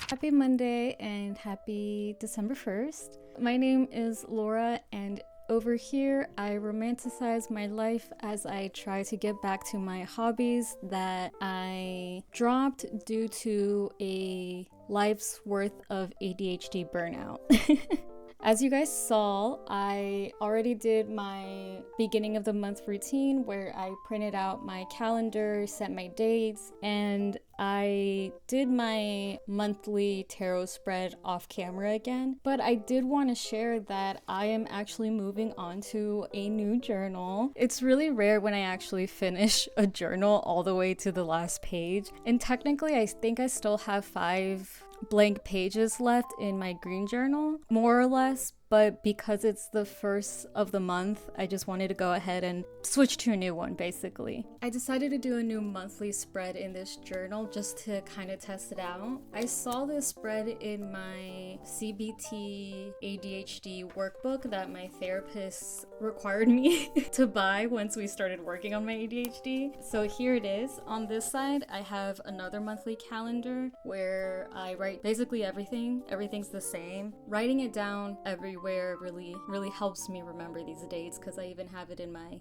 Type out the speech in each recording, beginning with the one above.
Happy Monday and happy December 1st. My name is Laura, and over here I romanticize my life as I try to get back to my hobbies that I dropped due to a life's worth of ADHD burnout. As you guys saw, I already did my beginning of the month routine where I printed out my calendar, set my dates, and I did my monthly tarot spread off camera again. But I did want to share that I am actually moving on to a new journal. It's really rare when I actually finish a journal all the way to the last page. And technically, I think I still have 5 blank pages left in my green journal, more or less, but because it's the first of the month, I just wanted to go ahead and switch to a new one, basically. I decided to do a new monthly spread in this journal just to kind of test it out. I saw this spread in my CBT ADHD workbook that my therapist required me to buy once we started working on my ADHD. So here it is. On this side, I have another monthly calendar where I write basically everything. Everything's the same. Writing it down everywhere really helps me remember these dates because I even have it in my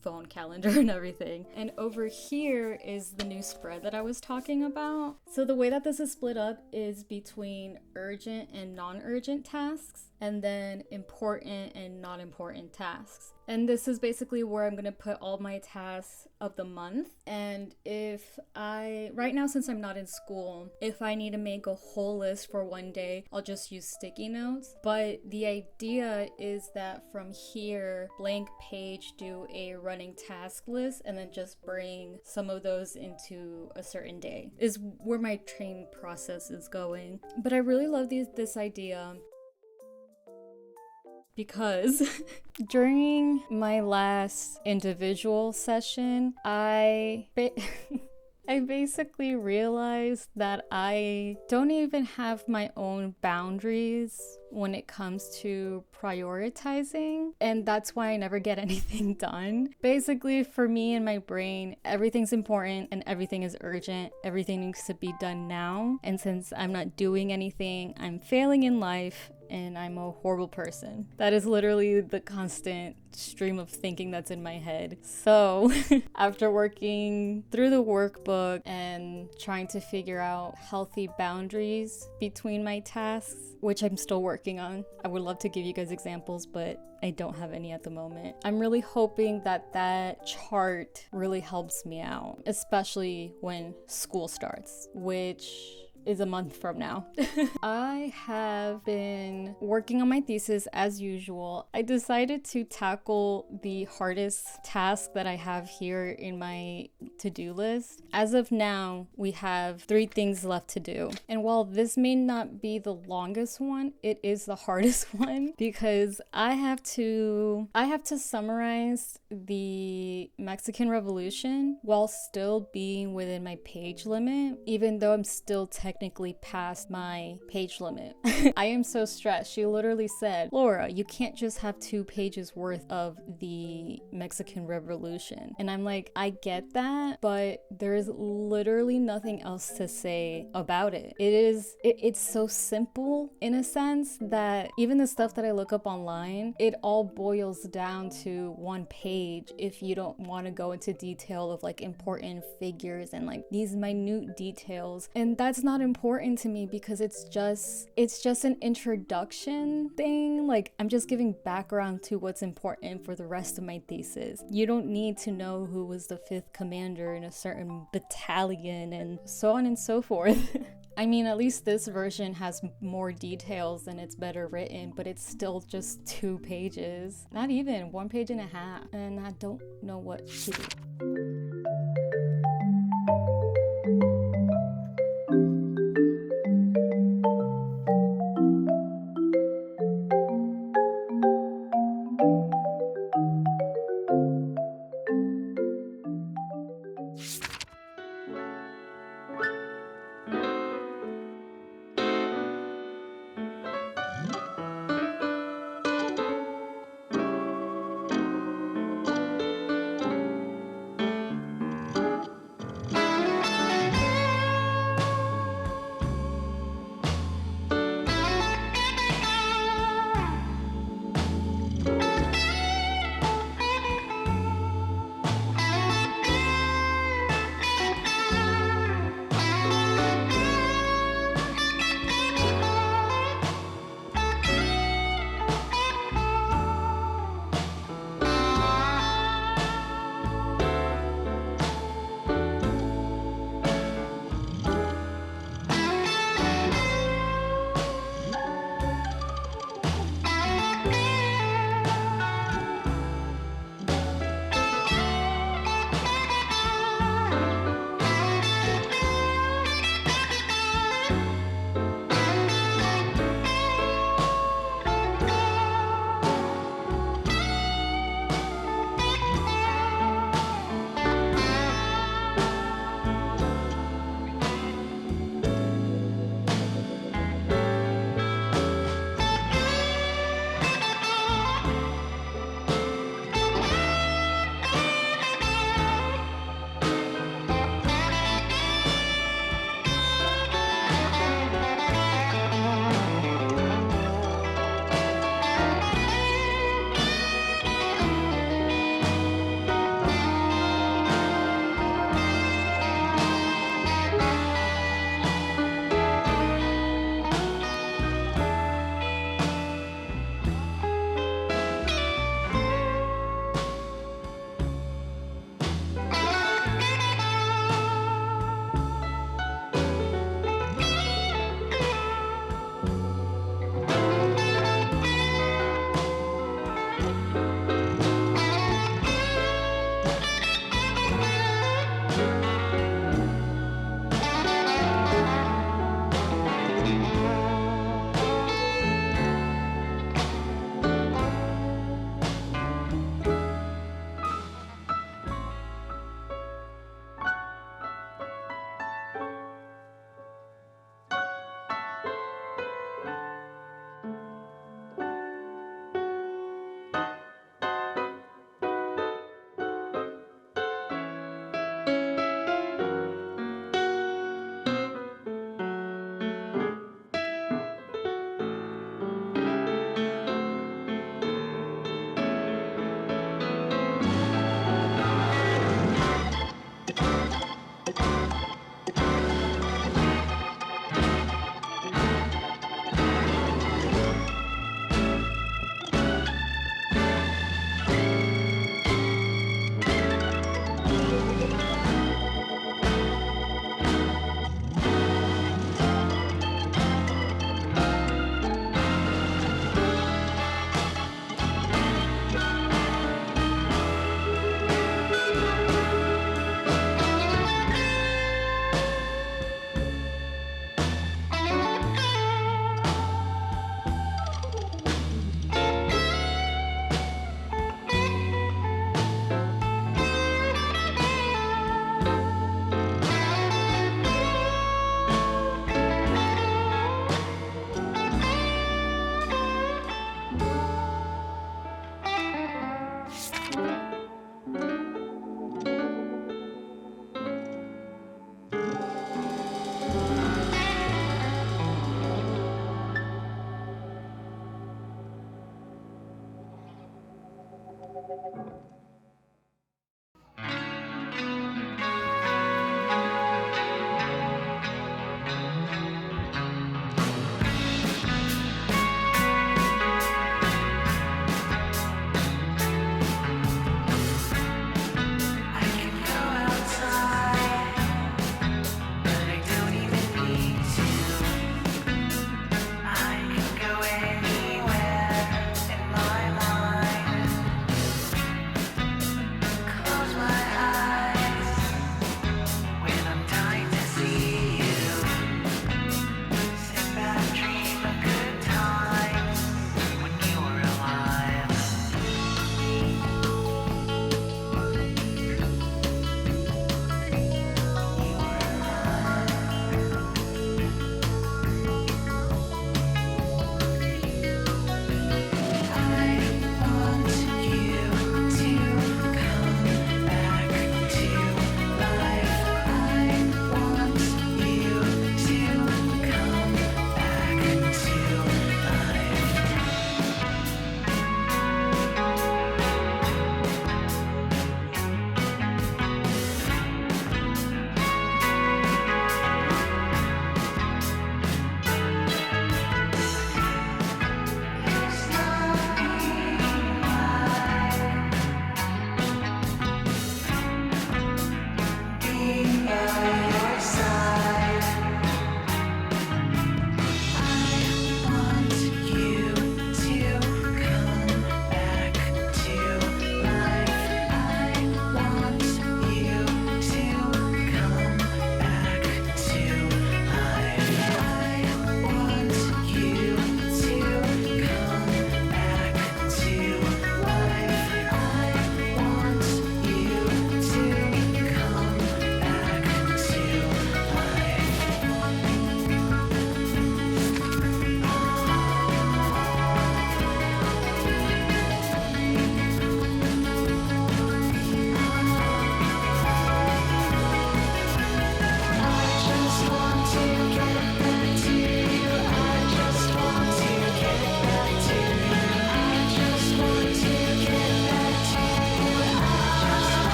phone calendar and everything. And over here is the new spread that I was talking about. So the way that this is split up is between urgent and non-urgent tasks. and then important and not important tasks. And this is basically where I'm gonna put all my tasks of the month. And right now, since I'm not in school, if I need to make a whole list for one day, I'll just use sticky notes. But the idea is that from here, blank page, do a running task list, and then just bring some of those into a certain day, is where my training process is going. But I really love this idea because during my last individual session, I basically realized that I don't even have my own boundaries when it comes to prioritizing, and that's why I never get anything done. Basically, for me and my brain, everything's important and everything is urgent. Everything needs to be done now, and since I'm not doing anything, I'm failing in life and I'm a horrible person. That is literally the constant stream of thinking that's in my head. So after working through the workbook and trying to figure out healthy boundaries between my tasks, which I'm still working on, I would love to give you guys examples, but I don't have any at the moment. I'm really hoping that chart really helps me out, especially when school starts, which is a month from now. I have been working on my thesis as usual. I decided to tackle the hardest task that I have here in my to-do list. As of now, we have 3 things left to do. And while this may not be the longest one, it is the hardest one because I have to summarize the Mexican Revolution while still being within my page limit, even though I'm still technically past my page limit. I am so stressed. She literally said, "Laura, you can't just have 2 pages worth of the Mexican Revolution." And I'm like, I get that, but there's literally nothing else to say about it. It's so simple in a sense that even the stuff that I look up online, it all boils down to 1 page if you don't want to go into detail of like important figures and like these minute details. And that's not important to me because it's just an introduction thing. Like, I'm just giving background to what's important for the rest of my thesis. You don't need to know who was the 5th commander in a certain battalion and so on and so forth. I mean, at least this version has more details and it's better written, but it's still just 2 pages. Not even 1.5 pages. And I don't know what to do.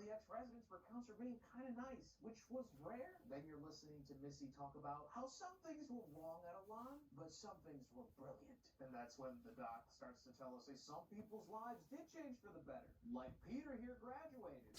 the ex-residents recounts her being kind of nice, which was rare. Then you're listening to Missy talk about how some things were wrong at Alon, but some things were brilliant. And that's when the doc starts to tell us that some people's lives did change for the better. Like Peter here graduated.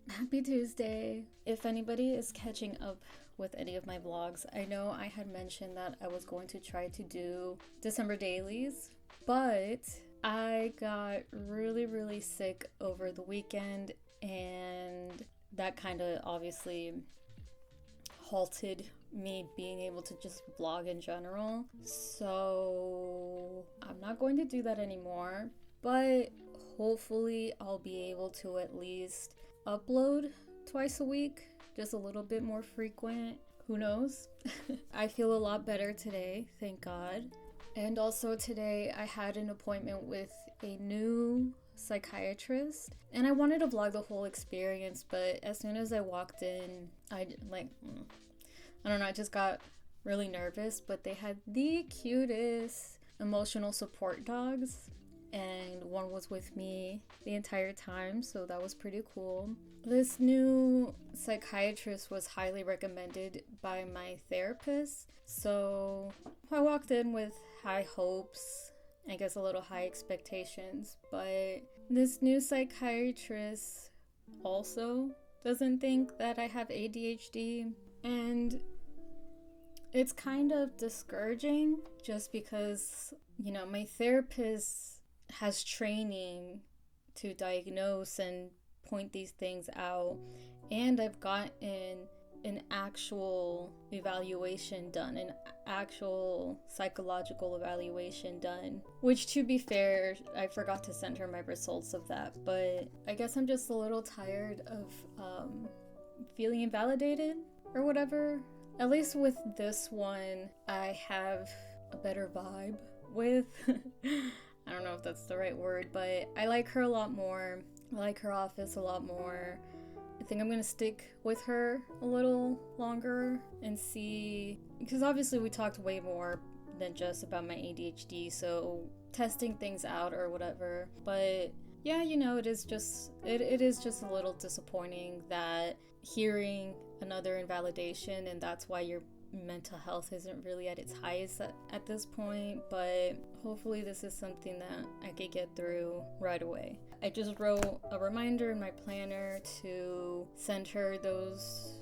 Happy Tuesday. If anybody is catching up with any of my vlogs, I know I had mentioned that I was going to try to do December dailies, but I got really sick over the weekend, and that kind of obviously halted me being able to just vlog in general. So I'm not going to do that anymore, but hopefully I'll be able to at least upload twice a week, just a little bit more frequent. Who knows? I feel a lot better today, thank God. And also today I had an appointment with a new psychiatrist, and I wanted to vlog the whole experience, but as soon as I walked in, I don't know, I just got really nervous. But they had the cutest emotional support dogs, and one was with me the entire time, so that was pretty cool. This new psychiatrist was highly recommended by my therapist, so I walked in with high hopes, I guess a little high expectations, but this new psychiatrist also doesn't think that I have ADHD, and it's kind of discouraging just because, my therapist has training to diagnose and point these things out, and I've gotten an actual evaluation done, an actual psychological evaluation done, which, to be fair, I forgot to send her my results of that, but I guess I'm just a little tired of feeling invalidated or whatever. At least with this one, I have a better vibe with. I don't know if that's the right word, but I like her a lot more. I like her office a lot more. I think I'm gonna stick with her a little longer and see, because obviously we talked way more than just about my ADHD, so testing things out or whatever. But yeah, it is just a little disappointing that hearing another invalidation, and that's why your mental health isn't really at its highest at this point, but hopefully this is something that I could get through right away. I just wrote a reminder in my planner to send her those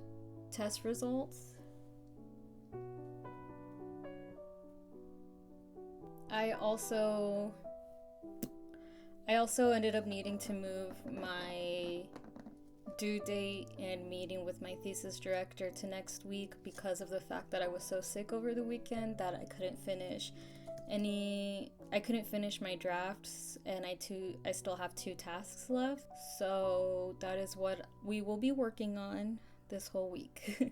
test results. I also ended up needing to move my due date and meeting with my thesis director to next week because of the fact that I was so sick over the weekend that I couldn't finish my drafts, and I still have 2 tasks left. So that is what we will be working on this whole week.